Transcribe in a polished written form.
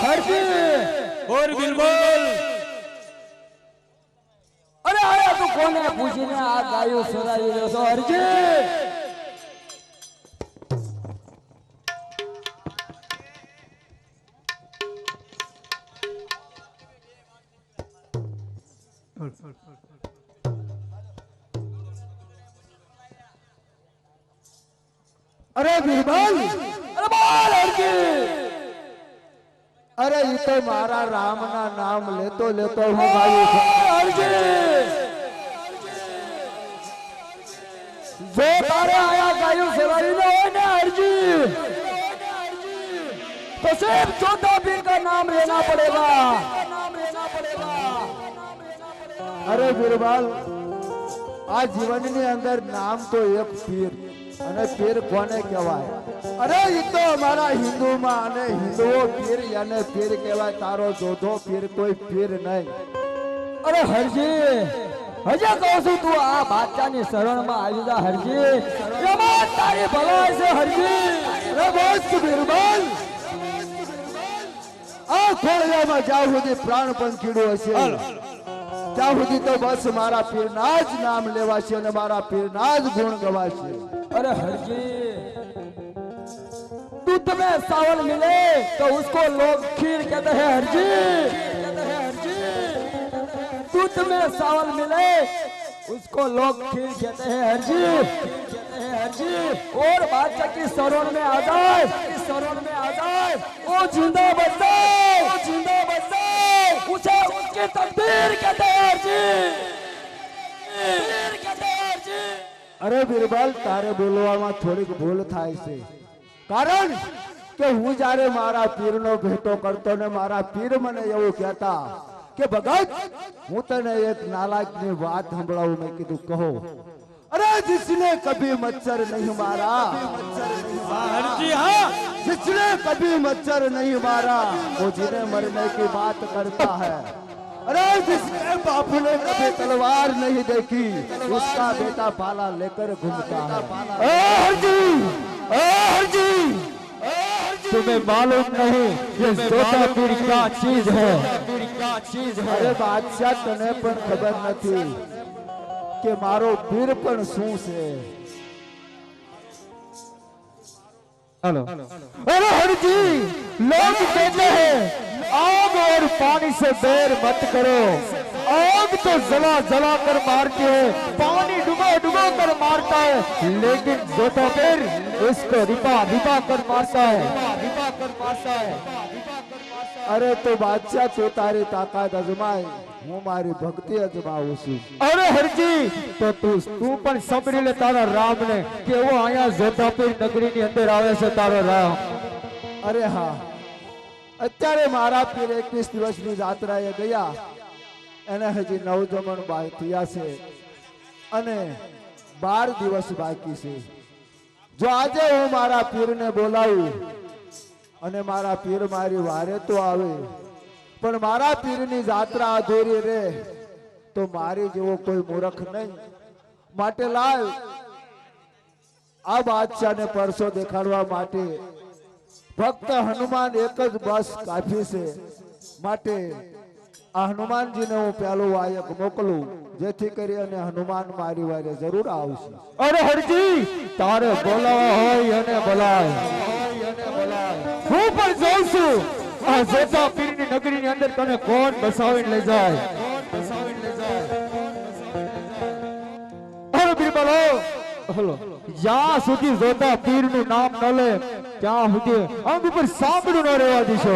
હરજી બોલ બિલબુલ અરે આયા તું કોને પૂછીને આ ગાયો સરાવી રહ્યો છો હરજી अरे बीरबल અરે બોલ હરજી अरे ये तो मारा राम ना नाम लेतो लेतो हूँ गायो હરજી જો તારે આયા ગાયો સરાવી ન હોય ને હરજી तो सिर्फ चौथा पीर का नाम लेना पड़ेगा अरे बीरबल आ जीवन ની અંદર નામ તો એક પીર અને પીર કોને કહેવાય અરે ઈ તો અમારા હિન્દુમાં અને હિન્દુઓ પીર યાને પીર કહેવાય તારો જોધો પીર કોઈ પીર નહીં અરે હરજી હજે કહું છું તું આ બાદશાહની શરણમાં આવી જા હરજી એમાં તારી ભલાઈ છે હરજી અરે બસ બીરબલ આ ખોળિયામાં જ્યાં સુધી પ્રાણ પણ કીડું હશે ત્યાં સુધી તો બસ મારા પીરના જ નામ લેવાશે અને મારા પીરના જ ગુણ ગવાશે अरे हरजी दूध में चावल मिले तो उसको लोग खीर कहते हैं हरजी दूध में चावल मिले उसको लोग खीर कहते हैं हरजी और बादशाह की शरण में आ जाए वो जिंदा बच जाए उसे उसकी तकदीर कहते हैं हरजी अरे बीरबल तारे बोलવામાં થોડીક ભૂલ થાય છે કારણ કે હું જ્યારે મારા પીરનો ભેટો કરતો ને મારા પીર મને એવું કહેતા કે ભગત હું તને એક નાલાયકની વાત સંભળાવું મેં કીધું કહો अरे जिसने कभी मच्छर नहीं मारा હરજી હા जिसने कभी मच्छर नहीं मारा वो जिन्हें मरने की बात करता है अरे जिसके बाप ने कभी तलवार नहीं देखी उसका बेटा भाला लेकर घूमता है तुम्हें मालूम नहीं ये जोधा पीर क्या चीज है अरे बादशाह तने पण खबर નથી કે મારો પીર પણ શું છે हेलो अरे हरजी लोग कहते हैं आग और पानी से बैर मत करो आग तो जला जला कर मारती है पानी डुबो डुबो कर मारता है लेकिन जोधा पीर उसको रिपा रिपा कर मारता है अरे तो बादशाह तो तारी ताकत अजमाय હું મારી ભક્તિ અજમાવું છું अरे हरजी तो तू पण સાંભળી લે તારા રામ ને કેવો આયા જોધા પીર નગરી ની અંદર આવે છે તારો રામ અરે હા અત્યારે મારા પીર 21 દિવસની યાત્રાએ ગયા એને હજી 9 જમણ બાકી થયા છે અને 12 દિવસ બાકી છે જો આજે હું મારા પીરને બોલાવું અને મારા પીર મારી વારે તો આવે પણ મારા પીરની યાત્રા અધૂરી રહે તો મારી જેવો કોઈ મૂર્ખ નહીં માટે લાવ આ બાદશાહને પરસો દેખાડવા માટે ફક્ત હનુમાન એક જ બસ કાફી છે માટે આ હનુમાનજીને હું પહેલો વાયક મોકલું જેથી કરી અને હનુમાન મારી વારે જરૂર આવશે अरे हरजी तारे बोलावा होय અને બોલાય હું પણ જોઉં છું આ જોધા પીરની નગરીની અંદર તને કોણ બસાવીને લઈ જાય અરે બીરબલ હલો જ્યાં સુધી જોધા પીરનું નામ ન લે ત્યાં સુધી અંગ ઉપર સાંભળું ન રહેવા દીશો